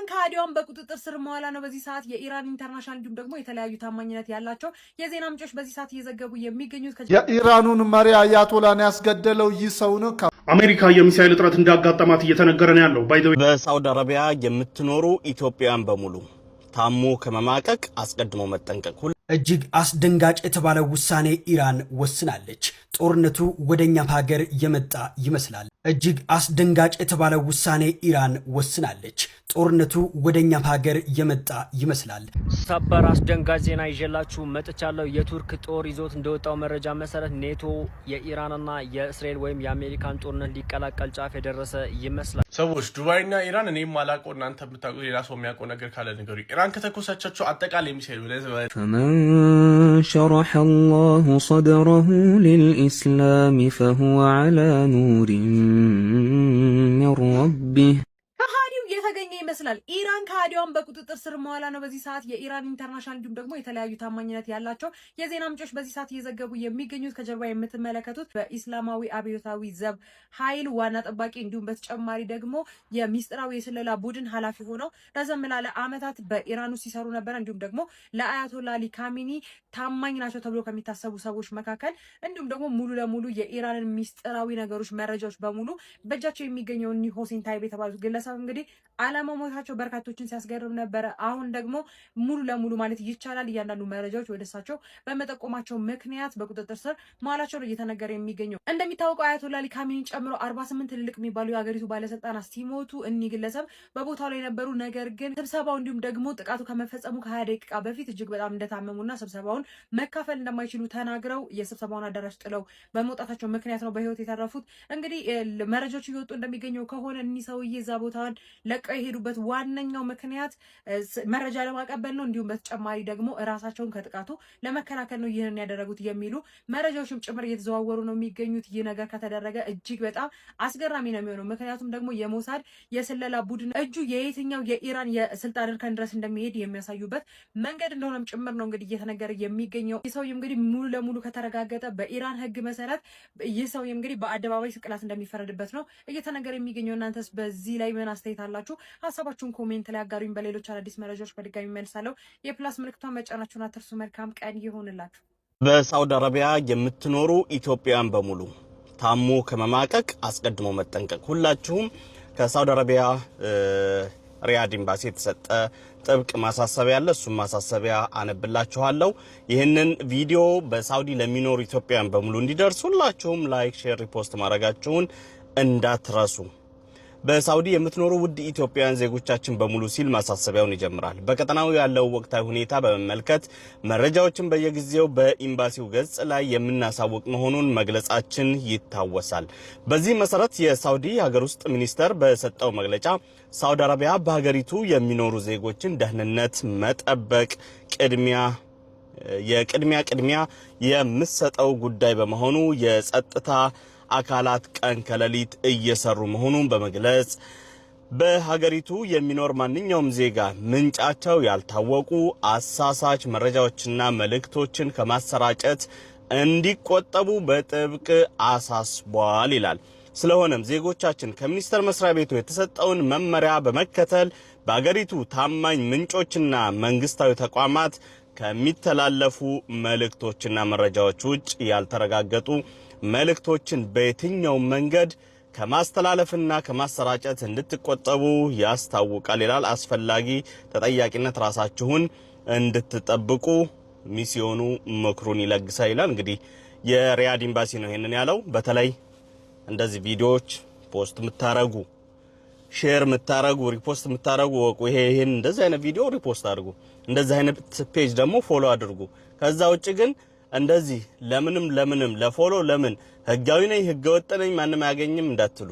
ኢራን ከአዲዋን በቁጥጥር ስር መዋላ ነው በዚህ ሰዓት የኢራን ኢንተርናሽናል እንዲሁም ደግሞ የተለያዩ ታማኝነት ያላቸው የዜና ምንጮች በዚህ ሰዓት እየዘገቡ የሚገኙት የኢራኑን መሪ አያቶላን ያስገደለው ይህ ሰው ነው። አሜሪካ የሚሳኤል እጥረት እንዳጋጠማት እየተነገረ ነው ያለው። በሳውዲ አረቢያ የምትኖሩ ኢትዮጵያውያን በሙሉ ታሞ ከመማቀቅ አስቀድሞ መጠንቀቅ። እጅግ አስደንጋጭ የተባለው ውሳኔ ኢራን ወስናለች። ጦርነቱ ወደኛ ሀገር የመጣ ይመስላል። እጅግ አስደንጋጭ የተባለው ውሳኔ ኢራን ወስናለች። ጦርነቱ ወደኛ ሀገር የመጣ ይመስላል። ሰበር አስደንጋጭ ዜና ይዤላችሁ መጥቻለሁ። የቱርክ ጦር ይዞት እንደወጣው መረጃ መሰረት ኔቶ የኢራንና የእስራኤል ወይም የአሜሪካን ጦርነት ሊቀላቀል ጫፍ የደረሰ ይመስላል። ሰዎች ዱባይና ኢራን እኔም ማላውቀው እናንተ የምታውቁ ሌላ ሰው የሚያውቀው ነገር ካለ ነገሩ ኢራን ከተኮሳቻቸው አጠቃላይ የሚሳኤል فمن شرح الله صدره للإسلام فهو على نور من ربه የተገኘ ይመስላል። ኢራን ከአዲዋን በቁጥጥር ስር መዋላ ነው በዚህ ሰዓት የኢራን ኢንተርናሽናል እንዲሁም ደግሞ የተለያዩ ታማኝነት ያላቸው የዜና ምንጮች በዚህ ሰዓት እየዘገቡ የሚገኙት። ከጀርባ የምትመለከቱት በኢስላማዊ አብዮታዊ ዘብ ኃይል ዋና ጠባቂ እንዲሁም በተጨማሪ ደግሞ የሚስጥራዊ የስለላ ቡድን ኃላፊ ሆነው ረዘም ላለ ዓመታት በኢራን ውስጥ ሲሰሩ ነበር። እንዲሁም ደግሞ ለአያቶላ አሊ ካሚኒ ታማኝ ናቸው ተብሎ ከሚታሰቡ ሰዎች መካከል እንዲሁም ደግሞ ሙሉ ለሙሉ የኢራንን ሚስጥራዊ ነገሮች መረጃዎች በሙሉ በእጃቸው የሚገኘው ሁሴን ታይብ የተባሉት ግለሰብ እንግዲህ አለመሞታቸው በርካቶችን ሲያስገርም ነበረ። አሁን ደግሞ ሙሉ ለሙሉ ማለት ይቻላል እያንዳንዱ መረጃዎች ወደ እሳቸው በመጠቆማቸው ምክንያት በቁጥጥር ስር መዋላቸው ነው እየተነገረ የሚገኘው። እንደሚታወቀው አያቶላ አሊ ካሚኒን ጨምሮ 48 ትልልቅ የሚባሉ የሀገሪቱ ባለስልጣናት ሲሞቱ እኒህ ግለሰብ በቦታው ላይ ነበሩ። ነገር ግን ስብሰባው እንዲሁም ደግሞ ጥቃቱ ከመፈጸሙ ከ20 ደቂቃ በፊት እጅግ በጣም እንደታመሙና ስብሰባውን መካፈል እንደማይችሉ ተናግረው የስብሰባውን አዳራሽ ጥለው በመውጣታቸው ምክንያት ነው በህይወት የተረፉት። እንግዲህ መረጃዎች እየወጡ እንደሚገኘው ከሆነ እኒህ ሰውዬ እዛ ቦታን ለቀው የሄዱበት ዋነኛው ምክንያት መረጃ ለማቀበል ነው። እንዲሁም በተጨማሪ ደግሞ ራሳቸውን ከጥቃቱ ለመከላከል ነው ይህንን ያደረጉት የሚሉ መረጃዎችም ጭምር እየተዘዋወሩ ነው የሚገኙት። ይህ ነገር ከተደረገ እጅግ በጣም አስገራሚ ነው የሚሆነው። ምክንያቱም ደግሞ የሞሳድ የስለላ ቡድን እጁ የየትኛው የኢራን የስልጣን እርከን ድረስ እንደሚሄድ የሚያሳዩበት መንገድ እንደሆነም ጭምር ነው እንግዲህ እየተነገረ የሚገኘው። ይህ ሰው እንግዲህ ሙሉ ለሙሉ ከተረጋገጠ በኢራን ህግ መሰረት ይህ ሰው እንግዲህ በአደባባይ ስቅላት እንደሚፈረድበት ነው እየተነገረ የሚገኘው። እናንተስ በዚህ ላይ ምን አስተያየት አላችሁ? ሀሳባችሁን ኮሜንት ላይ አጋሩኝ። በሌሎች አዳዲስ መረጃዎች በድጋሚ መልሳለሁ። የፕላስ ምልክቷን መጫናችሁን አትርሱ። መልካም ቀን ይሁንላችሁ። በሳውዲ አረቢያ የምትኖሩ ኢትዮጵያውያን በሙሉ ታሞ ከመማቀቅ አስቀድሞ መጠንቀቅ። ሁላችሁም ከሳውዲ አረቢያ ሪያድ ኤምባሲ የተሰጠ ጥብቅ ማሳሰቢያ አለ። እሱም ማሳሰቢያ አነብላችኋለሁ። ይህንን ቪዲዮ በሳውዲ ለሚኖሩ ኢትዮጵያውያን በሙሉ እንዲደርስ ሁላችሁም ላይክ፣ ሼር፣ ሪፖስት ማድረጋችሁን እንዳትረሱ። በሳውዲ የምትኖሩ ውድ ኢትዮጵያውያን ዜጎቻችን በሙሉ ሲል ማሳሰቢያውን ይጀምራል። በቀጠናው ያለው ወቅታዊ ሁኔታ በመመልከት መረጃዎችን በየጊዜው በኤምባሲው ገጽ ላይ የምናሳውቅ መሆኑን መግለጻችን ይታወሳል። በዚህ መሰረት የሳውዲ ሀገር ውስጥ ሚኒስቴር በሰጠው መግለጫ ሳውዲ አረቢያ በሀገሪቱ የሚኖሩ ዜጎችን ደህንነት መጠበቅ ቅድሚያ የምትሰጠው ጉዳይ በመሆኑ የጸጥታ አካላት ቀን ከሌሊት እየሰሩ መሆኑን በመግለጽ በሀገሪቱ የሚኖር ማንኛውም ዜጋ ምንጫቸው ያልታወቁ አሳሳች መረጃዎችና መልእክቶችን ከማሰራጨት እንዲቆጠቡ በጥብቅ አሳስቧል ይላል። ስለሆነም ዜጎቻችን ከሚኒስቴር መስሪያ ቤቱ የተሰጠውን መመሪያ በመከተል በሀገሪቱ ታማኝ ምንጮችና መንግስታዊ ተቋማት ከሚተላለፉ መልእክቶችና መረጃዎች ውጭ ያልተረጋገጡ መልእክቶችን በየትኛው መንገድ ከማስተላለፍና ከማሰራጨት እንድትቆጠቡ ያስታውቃል ይላል። አስፈላጊ ተጠያቂነት ራሳችሁን እንድትጠብቁ ሚስዮኑ ምክሩን ይለግሳል ይላል። እንግዲህ የሪያድ ኤምባሲ ነው ይሄንን ያለው። በተለይ እንደዚህ ቪዲዮዎች ፖስት የምታረጉ፣ ሼር የምታረጉ፣ ሪፖስት የምታረጉ ወቁ። ይሄን እንደዚህ አይነት ቪዲዮ ሪፖስት አድርጉ፣ እንደዚህ አይነት ፔጅ ደግሞ ፎሎ አድርጉ። ከዛ ውጪ ግን እንደዚህ ለምንም ለፎሎ ለምን ህጋዊ ነኝ ህገወጥ ነኝ ማንም አያገኝም እንዳትሉ።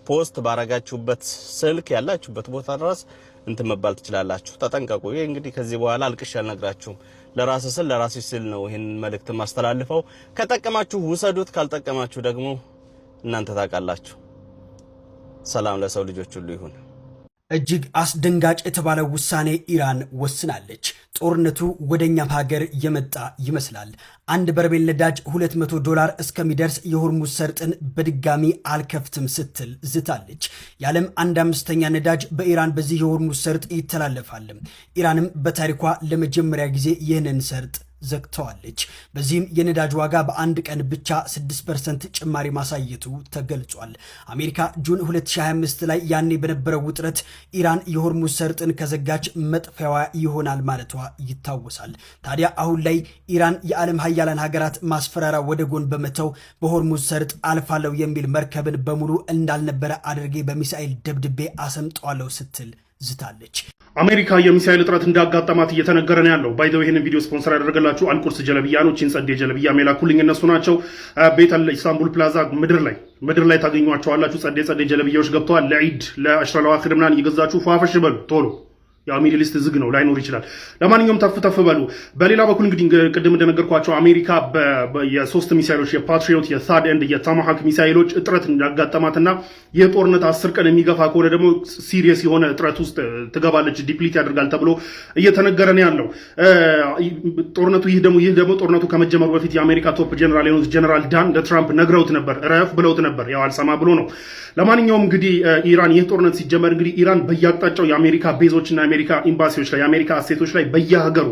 ፖስት ባረጋችሁበት ስልክ ያላችሁበት ቦታ ድረስ እንትን መባል ትችላላችሁ። ተጠንቀቁ። ይሄ እንግዲህ ከዚህ በኋላ አልቅሽ አልነግራችሁም። ለራሴ ስል ነው ይሄን መልእክት ማስተላልፈው። ከጠቀማችሁ ውሰዱት፣ ካልጠቀማችሁ ደግሞ እናንተ ታውቃላችሁ። ሰላም ለሰው ልጆች ሁሉ ይሁን። እጅግ አስደንጋጭ የተባለው ውሳኔ ኢራን ወስናለች። ጦርነቱ ወደኛ ሀገር የመጣ ይመስላል። አንድ በርሜል ነዳጅ $200 እስከሚደርስ የሆርሙዝ ሰርጥን በድጋሚ አልከፍትም ስትል ዝታለች። የዓለም 1/5 ነዳጅ በኢራን በዚህ የሆርሙዝ ሰርጥ ይተላለፋል። ኢራንም በታሪኳ ለመጀመሪያ ጊዜ ይህንን ሰርጥ ዘግተዋለች። በዚህም የነዳጅ ዋጋ በአንድ ቀን ብቻ 6% ጭማሪ ማሳየቱ ተገልጿል። አሜሪካ ጁን 2025 ላይ ያኔ በነበረው ውጥረት ኢራን የሆርሙዝ ሰርጥን ከዘጋች መጥፊያዋ ይሆናል ማለቷ ይታወሳል። ታዲያ አሁን ላይ ኢራን የዓለም ሀያላን ሀገራት ማስፈራራ ወደ ጎን በመተው በሆርሙዝ ሰርጥ አልፋለው የሚል መርከብን በሙሉ እንዳልነበረ አድርጌ በሚሳኤል ደብድቤ አሰምጠዋለሁ ስትል ዝታለች። አሜሪካ የሚሳኤል እጥረት እንዳጋጠማት እየተነገረ ነው ያለው። ባይዘው ይሄንን ቪዲዮ ስፖንሰር ያደረገላችሁ አልቁርስ ጀለብያ ነው። ቺንጸዴ ጀለብያ ሜላኩልኝ እነሱ ናቸው። ቤተል ኢስታንቡል ፕላዛ ምድር ላይ ታገኟቸዋላችሁ። ጸዴ ጀለብያዎች ገብተዋል። ለዒድ ለአሽራ ለዋኺር ምናምን እየገዛችሁ ፏፈሽ በሉ ቶሎ። ያው ሚድል ኢስት ዝግ ነው ላይኖር ይችላል። ለማንኛውም ተፍ በሉ። በሌላ በኩል እንግዲህ ቅድም እንደነገርኳቸው አሜሪካ የሶስት ሚሳኤሎች የፓትሪዮት የሳድ ኤንድ የታማሃክ ሚሳኤሎች እጥረት እንዳጋጠማትና የጦርነት 10 ቀን የሚገፋ ከሆነ ደግሞ ሲሪየስ የሆነ እጥረት ውስጥ ትገባለች፣ ዲፕሊት ያደርጋል ተብሎ እየተነገረ ነው ያለው ጦርነቱ። ይህ ደግሞ ጦርነቱ ከመጀመሩ በፊት የአሜሪካ ቶፕ ጀነራል የሆኑት ጀነራል ዳን ለትራምፕ ነግረውት ነበር፣ ረፍ ብለውት ነበር። ያው አልሰማ ብሎ ነው። ለማንኛውም እንግዲህ ኢራን ይህ ጦርነት ሲጀመር እንግዲህ ኢራን በየአቅጣጫው የአሜሪካ ቤዞችና የአሜሪካ ኤምባሲዎች ላይ የአሜሪካ አሴቶች ላይ በየሀገሩ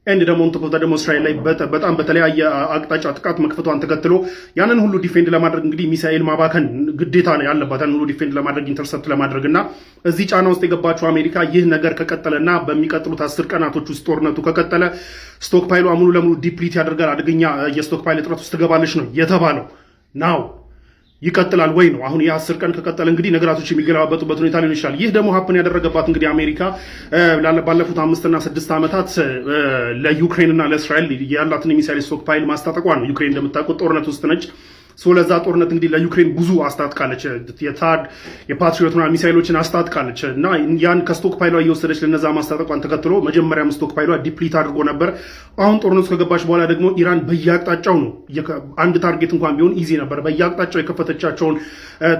ኤንድ ደግሞ ደግሞ እስራኤል ላይ በጣም በተለያየ አቅጣጫ ጥቃት መክፈቷን ተከትሎ ያንን ሁሉ ዲፌንድ ለማድረግ እንግዲህ ሚሳኤል ማባከን ግዴታ ነው ያለባት፣ ያንን ሁሉ ዲፌንድ ለማድረግ ኢንተርሰፕት ለማድረግ እና እዚህ ጫና ውስጥ የገባቸው አሜሪካ ይህ ነገር ከቀጠለና በሚቀጥሉት 10 ቀናቶች ውስጥ ጦርነቱ ከቀጠለ ስቶክ ፓይሏ ሙሉ ለሙሉ ዲፕሊት ያደርጋል፣ አደገኛ የስቶክ ፓይል እጥረት ውስጥ ትገባለች ነው የተባለው። ናው ይቀጥላል ወይ ነው አሁን የ10 ቀን ከቀጠለ እንግዲህ ነገራቶች የሚገለባበጡበት ሁኔታ ሊሆን ይችላል። ይህ ደግሞ ሀፕን ያደረገባት እንግዲህ አሜሪካ ባለፉት 5 እና 6 ዓመታት ለዩክሬን እና ለእስራኤል ያላትን የሚሳይል ስቶክ ፓይል ማስታጠቋ ነው። ዩክሬን እንደምታውቁት ጦርነት ውስጥ ነች። ለዛ ጦርነት እንግዲህ ለዩክሬን ብዙ አስታጥቃለች። የታድ የፓትሪዮት ሚሳይሎችን አስታጥቃለች እና ያን ከስቶክ ፓይሏ እየወሰደች ለነዛ ማስታጠቋን ተከትሎ መጀመሪያም ስቶክ ፓይሏ ዲፕሊት አድርጎ ነበር። አሁን ጦርነቱ ከገባች በኋላ ደግሞ ኢራን በየአቅጣጫው ነው፣ አንድ ታርጌት እንኳን ቢሆን ኢዚ ነበር፣ በየአቅጣጫው የከፈተቻቸውን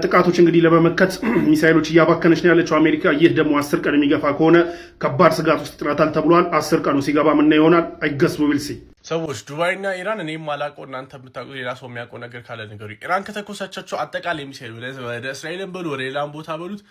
ጥቃቶች እንግዲህ ለመመከት ሚሳይሎች እያባከነች ነው ያለችው አሜሪካ። ይህ ደግሞ 10 ቀን የሚገፋ ከሆነ ከባድ ስጋት ውስጥ ጥላታል ተብሏል። 10 ቀኑ ሲገባ ምን ይሆናል አይገስ ዊልሲ ሰዎች ዱባይና ኢራን እኔም ማላውቀው እናንተ የምታውቁ ሌላ ሰው የሚያውቀው ነገር ካለ ነገሩ። ኢራን ከተኮሳቻቸው አጠቃላይ ሚሳኤል ወደ እስራኤልን በሉ ወደ ሌላም ቦታ በሉት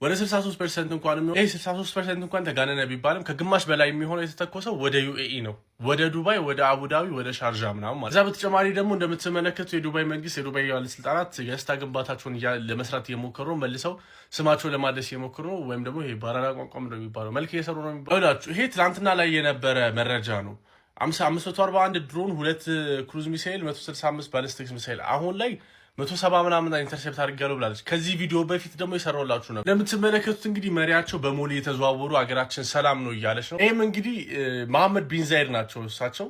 ወደ 63% እንኳን የሚሆነው 63% እንኳን ተጋነነ ቢባልም ከግማሽ በላይ የሚሆነው የተተኮሰው ወደ ዩኤኢ ነው፣ ወደ ዱባይ፣ ወደ አቡዳቢ፣ ወደ ሻርጃ ምናምን ማለት። ከዛ በተጨማሪ ደግሞ እንደምትመለከቱ የዱባይ መንግስት የዱባይ ባለስልጣናት የስታ ግንባታቸውን ለመስራት እየሞከሩ ነው፣ መልሰው ስማቸውን ለማደስ እየሞከሩ ነው። ወይም ደግሞ ይሄ ባራራ ቋንቋም ነው የሚባለው መልክ እየሰሩ ነው የሚባለው። ይሄ ትናንትና ላይ የነበረ መረጃ ነው። 541 ድሮን፣ 2 ክሩዝ ሚሳኤል፣ 165 ባሊስቲክስ ሚሳኤል አሁን ላይ 170 ምናምን ኢንተርሴፕት አድርጋለሁ ብላለች። ከዚህ ቪዲዮ በፊት ደግሞ የሰራሁላችሁ ነው። እንደምትመለከቱት እንግዲህ መሪያቸው በሞሌ የተዘዋወሩ ሀገራችን ሰላም ነው እያለች ነው። ይህም እንግዲህ መሐመድ ቢን ዛይድ ናቸው። እሳቸው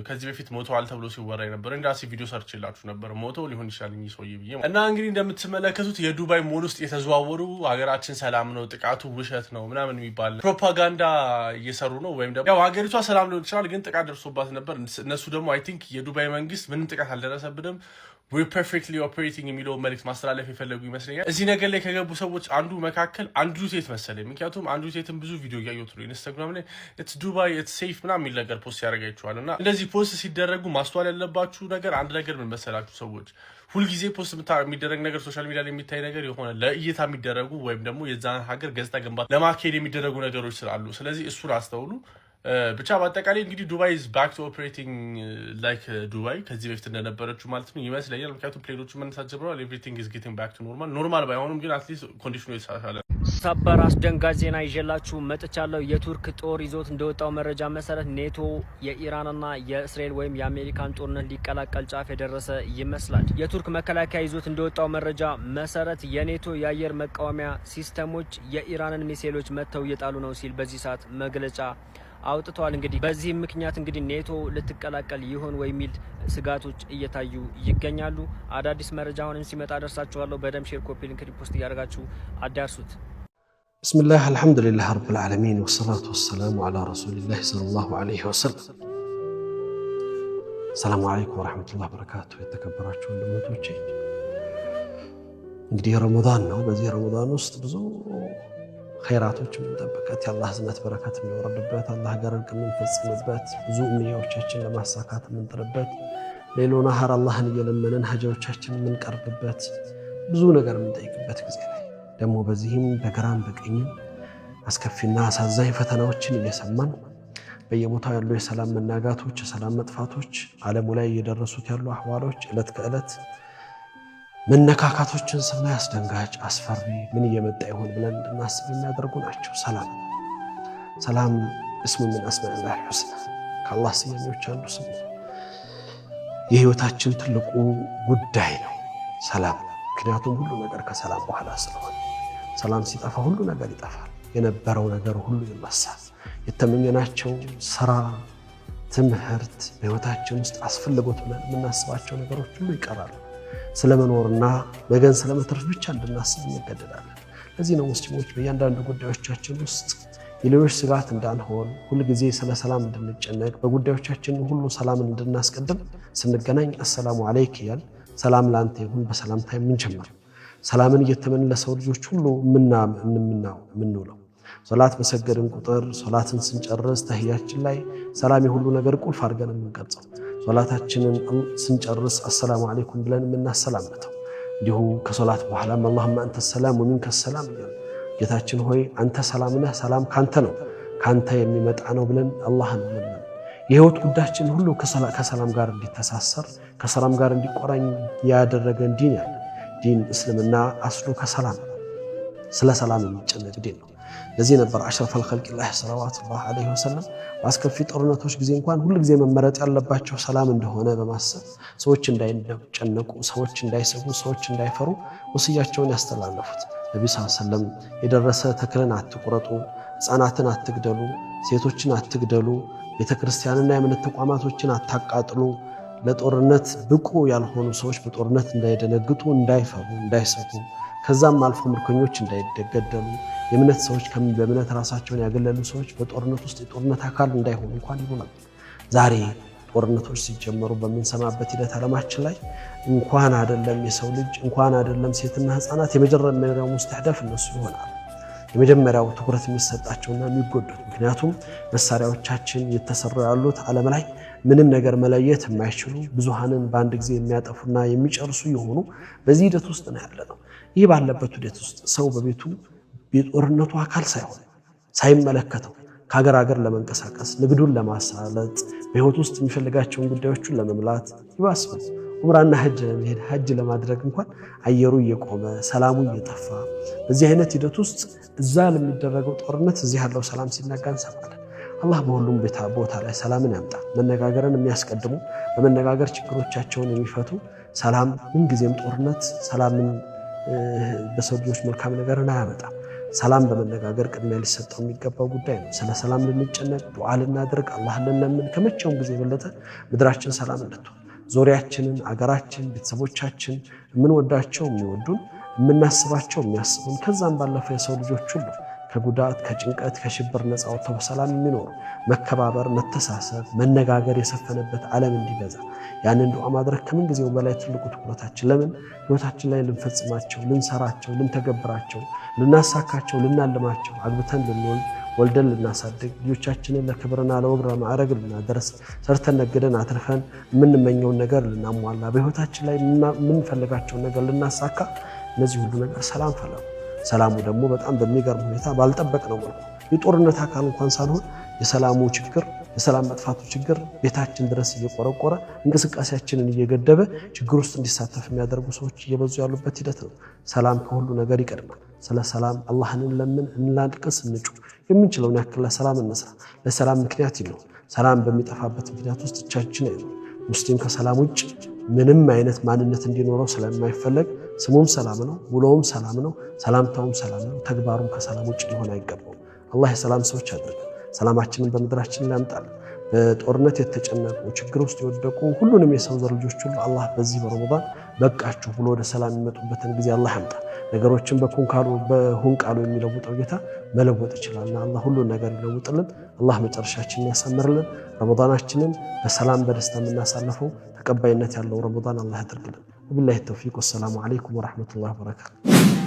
ከዚህ በፊት ሞተዋል ተብሎ ሲወራ ነበር። እንዳሲ ቪዲዮ ሰርችላችሁ ነበር፣ ሞተው ሊሆን ይችላል እኚህ ሰውዬ ብዬ እና እንግዲህ እንደምትመለከቱት የዱባይ ሞል ውስጥ የተዘዋወሩ ሀገራችን ሰላም ነው፣ ጥቃቱ ውሸት ነው ምናምን የሚባል ፕሮፓጋንዳ እየሰሩ ነው። ወይም ደግሞ ያው ሀገሪቷ ሰላም ሊሆን ይችላል፣ ግን ጥቃት ደርሶባት ነበር። እነሱ ደግሞ አይ ቲንክ የዱባይ መንግስት ምንም ጥቃት አልደረሰብንም we're perfectly operating የሚለውን መልዕክት ማስተላለፍ የፈለጉ ይመስለኛል። እዚህ ነገር ላይ ከገቡ ሰዎች አንዱ መካከል አንድሩ ቴት መሰለኝ። ምክንያቱም አንድሩ ቴትን ብዙ ቪዲዮ እያየሁት ነው ኢንስታግራም ላይ ኢትስ ዱባይ ኢትስ ሴፍ ምናምን የሚል ነገር ፖስት ያደርጋችኋል። እና እንደዚህ ፖስት ሲደረጉ ማስተዋል ያለባችሁ ነገር አንድ ነገር ምን መሰላችሁ ሰዎች፣ ሁልጊዜ ፖስት የሚደረግ ነገር ሶሻል ሚዲያ ላይ የሚታይ ነገር የሆነ ለእይታ የሚደረጉ ወይም ደግሞ የዛን ሀገር ገጽታ ግንባታ ለማካሄድ የሚደረጉ ነገሮች ስላሉ ስለዚህ እሱን አስተውሉ። ብቻ በአጠቃላይ እንግዲህ ዱባይ is back to operating like ዱባይ ከዚህ በፊት እንደነበረችው ማለት ነው ይመስለኛል። ምክንያቱም ፕሌኖቹ መነሳት ጀምረዋል። everything is getting back to ኖርማል ባይሆንም ግን አትሊስት ኮንዲሽኑ የተሻሻለ። ሰበር አስደንጋጭ ዜና ይዤላችሁ መጥቻለሁ። የቱርክ ጦር ይዞት እንደወጣው መረጃ መሰረት ኔቶ የኢራንና የእስራኤል ወይም የአሜሪካን ጦርነት ሊቀላቀል ጫፍ የደረሰ ይመስላል። የቱርክ መከላከያ ይዞት እንደወጣው መረጃ መሰረት የኔቶ የአየር መቃወሚያ ሲስተሞች የኢራንን ሚሳኤሎች መተው እየጣሉ ነው ሲል በዚህ ሰዓት መግለጫ አውጥቷል። እንግዲህ በዚህም ምክንያት እንግዲህ ኔቶ ልትቀላቀል ይሆን ወይ የሚል ስጋቶች እየታዩ ይገኛሉ። አዳዲስ መረጃ አሁንም ሲመጣ ደርሳችኋለሁ። በደም ሼር፣ ኮፒ፣ ሊንክ፣ ሪፖስት እያደረጋችሁ አዳርሱት። ብስሚላህ አልሐምዱሊላህ ረብል ዓለሚን ወሰላቱ ወሰላሙ ዐላ ረሱሊላህ ሰለላሁ ዐለይሂ ወሰለም። ሰላሙ አለይኩም ወራህመቱላሂ ወበረካቱ። የተከበራችሁ ወንድሞቼ እንግዲህ ረመዳን ነው። በዚህ ረመዳን ውስጥ ብዙ ኸይራቶች የምንጠብቅበት የአላህ ዝነት በረከት የሚወርድበት አላህ ጋር እርቅ የምንፈጽምበት ብዙ እምያዎቻችን ለማሳካት የምንጥርበት ሌሎ ነሃር አላህን እየለመንን ሀጃዎቻችን የምንቀርብበት ብዙ ነገር የምንጠይቅበት ጊዜ ላይ ደግሞ በዚህም በግራም በቀኝም አስከፊና አሳዛኝ ፈተናዎችን እየሰማን በየቦታው ያሉ የሰላም መናጋቶች የሰላም መጥፋቶች ዓለሙ ላይ እየደረሱት ያሉ አህዋሎች ዕለት ከዕለት መነካካቶችን ስናይ አስደንጋጭ አስፈሪ ምን እየመጣ ይሆን ብለን እንድናስብ የሚያደርጉ ናቸው። ሰላም እስሙ ምን አስማኢላሂል ሑስና ከአላህ ስያሜዎች አንዱ ስም ነው። የህይወታችን ትልቁ ጉዳይ ነው ሰላም። ምክንያቱም ሁሉ ነገር ከሰላም በኋላ ስለሆነ ሰላም ሲጠፋ ሁሉ ነገር ይጠፋል። የነበረው ነገር ሁሉ ይረሳል። የተመኘናቸው ስራ፣ ትምህርት በህይወታችን ውስጥ አስፈልጎት የምናስባቸው ነገሮች ሁሉ ይቀራሉ። ስለመኖርና ነገን ስለመትረፍ ብቻ እንድናስብ እንገደዳለን። ለዚህ ነው ሙስሊሞች በእያንዳንዱ ጉዳዮቻችን ውስጥ የሌሎች ስጋት እንዳንሆን ሁልጊዜ ስለ ሰላም እንድንጨነቅ በጉዳዮቻችን ሁሉ ሰላምን እንድናስቀድም ስንገናኝ አሰላሙ አለይክ እያል ሰላም ላንተ ይሁን በሰላምታ የምንጀምር ሰላምን እየተመኘን ለሰው ልጆች ሁሉ የምንውለው ሶላት በሰገድን ቁጥር ሶላትን ስንጨርስ ተህያችን ላይ ሰላም የሁሉ ነገር ቁልፍ አድርገን የምንቀርጸው ሶላታችንን ስንጨርስ አሰላሙ አለይኩም ብለን የምናሰላምተው እንዲሁ ከሶላት በኋላም አላሁመ አንተ ሰላም ወሚንከ ሰላም ጌታችን ሆይ አንተ ሰላም ነህ፣ ሰላም ካንተ ነው፣ ካንተ የሚመጣ ነው ብለን አላህን እንለምን። የህይወት ጉዳያችን ሁሉ ከሰላም ጋር እንዲተሳሰር ከሰላም ጋር እንዲቆራኝ ያደረገን ዲን ያለ ዲን እስልምና አስሉ ከሰላም ስለ ሰላም የሚጨነቅ ዲን ነው። ለዚህ ነበር አሽረፈል ኸልቂላህ ሰለዋቱላህ ዐለይሂ ወሰለም በአስከፊ ጦርነቶች ጊዜ እንኳን ሁሉ ጊዜ መመረጥ ያለባቸው ሰላም እንደሆነ በማሰብ ሰዎች እንዳይጨነቁ፣ ሰዎች እንዳይሰጉ፣ ሰዎች እንዳይፈሩ ወስያቸውን ያስተላለፉት። ነብዩ ሰለላሁ ዐለይሂ ወሰለም የደረሰ ተክልን አትቁረጡ፣ ህፃናትን አትግደሉ፣ ሴቶችን አትግደሉ፣ ቤተክርስቲያንና የእምነት ተቋማቶችን አታቃጥሉ፣ ለጦርነት ብቁ ያልሆኑ ሰዎች በጦርነት እንዳይደነግጡ፣ እንዳይፈሩ፣ እንዳይሰጉ ከዛም አልፎ ምርኮኞች እንዳይገደሉ የእምነት ሰዎች በእምነት ራሳቸውን ያገለሉ ሰዎች በጦርነት ውስጥ የጦርነት አካል እንዳይሆኑ እንኳን ይሉ ነበር። ዛሬ ጦርነቶች ሲጀመሩ በምንሰማበት ሂደት ዓለማችን ላይ እንኳን አይደለም የሰው ልጅ እንኳን አይደለም ሴትና ህፃናት የመጀመሪያው ሙስተህደፍ እነሱ ይሆናሉ። የመጀመሪያው ትኩረት የሚሰጣቸውና የሚጎዱት ምክንያቱም መሳሪያዎቻችን የተሰሩ ያሉት ዓለም ላይ ምንም ነገር መለየት የማይችሉ ብዙሃንን በአንድ ጊዜ የሚያጠፉና የሚጨርሱ የሆኑ በዚህ ሂደት ውስጥ ነው ያለነው። ይህ ባለበት ሂደት ውስጥ ሰው በቤቱ የጦርነቱ አካል ሳይሆን ሳይመለከተው ከሀገር ሀገር ለመንቀሳቀስ ንግዱን ለማሳለጥ በህይወት ውስጥ የሚፈልጋቸውን ጉዳዮችን ለመምላት ይባስቡ ዑምራና ሐጅ ለማድረግ እንኳን አየሩ እየቆመ ሰላሙ እየጠፋ በዚህ አይነት ሂደት ውስጥ እዛ ለሚደረገው ጦርነት እዚህ ያለው ሰላም ሲናጋ እንሰማለን። አላህ በሁሉም ቦታ ላይ ሰላምን ያምጣ። መነጋገርን የሚያስቀድሙ በመነጋገር ችግሮቻቸውን የሚፈቱ ሰላም ምንጊዜም ጦርነት ሰላምን በሰው ልጆች መልካም ነገርን አያመጣም። ሰላም በመነጋገር ቅድሚያ ሊሰጠው የሚገባው ጉዳይ ነው። ስለ ሰላም ልንጨነቅ ዱዓ ልናደርግ አላህን ልንለምን ከመቼውም ጊዜ የበለጠ ምድራችን ሰላም እንድትሆን ዙሪያችንን አገራችን ቤተሰቦቻችን የምንወዳቸው የሚወዱን የምናስባቸው የሚያስቡን ከዛም ባለፈ የሰው ልጆች ሁሉ ከጉዳት ከጭንቀት ከሽብር ነፃ ወጥተው በሰላም የሚኖሩ መከባበር መተሳሰብ መነጋገር የሰፈነበት ዓለም እንዲበዛ ያንን ዱዓ ማድረግ ከምን ጊዜው በላይ ትልቁ ትኩረታችን ለምን ህይወታችን ላይ ልንፈጽማቸው ልንሰራቸው ልንተገብራቸው ልናሳካቸው ልናልማቸው አግብተን ልንወልድ ወልደን ልናሳድግ ልጆቻችንን ለክብርና ለወግራ ማዕረግ ልናደርስ ሰርተን ነግደን አትርፈን የምንመኘውን ነገር ልናሟላ በህይወታችን ላይ የምንፈልጋቸውን ነገር ልናሳካ እነዚህ ሁሉ ነገር ሰላም ፈለጉ። ሰላሙ ደግሞ በጣም በሚገርም ሁኔታ ባልጠበቅነው መልኩ የጦርነት አካል እንኳን ሳይሆን የሰላሙ ችግር የሰላም መጥፋቱ ችግር ቤታችን ድረስ እየቆረቆረ እንቅስቃሴያችንን እየገደበ ችግር ውስጥ እንዲሳተፍ የሚያደርጉ ሰዎች እየበዙ ያሉበት ሂደት ነው። ሰላም ከሁሉ ነገር ይቀድማል። ስለ ሰላም አላህን እንለምን፣ እንላልቅስ፣ እንጩ የምንችለውን ያክል ለሰላም እንስራ። ለሰላም ምክንያት ይሁን። ሰላም በሚጠፋበት ምክንያት ውስጥ እቻችን አይደለም። ሙስሊም ከሰላም ውጭ ምንም አይነት ማንነት እንዲኖረው ስለማይፈለግ ስሙም ሰላም ነው፣ ውሎውም ሰላም ነው፣ ሰላምታውም ሰላም ነው። ተግባሩም ከሰላም ውጭ ሊሆን አይገባውም። አላህ የሰላም ሰዎች ያድርገን። ሰላማችንን በምድራችን ያምጣልን። በጦርነት የተጨነቁ ችግር ውስጥ የወደቁ ሁሉንም የሰው ዘር ልጆች ሁሉ አላህ በዚህ በረመዳን በቃችሁ ብሎ ወደ ሰላም የሚመጡበትን ጊዜ አላህ ያምጣ። ነገሮችን በሁን ቃሉ የሚለውጠው ጌታ መለወጥ ይችላልና አላህ ሁሉን ነገር ይለውጥልን። አላህ መጨረሻችንን ያሳምርልን። ረመዳናችንን በሰላም በደስታ የምናሳልፈው ተቀባይነት ያለው ረመዳን አላህ ያድርግልን። ወቢላሂ ተውፊቅ። ወሰላሙ አለይኩም ወራህመቱላሂ ወበረካቱ።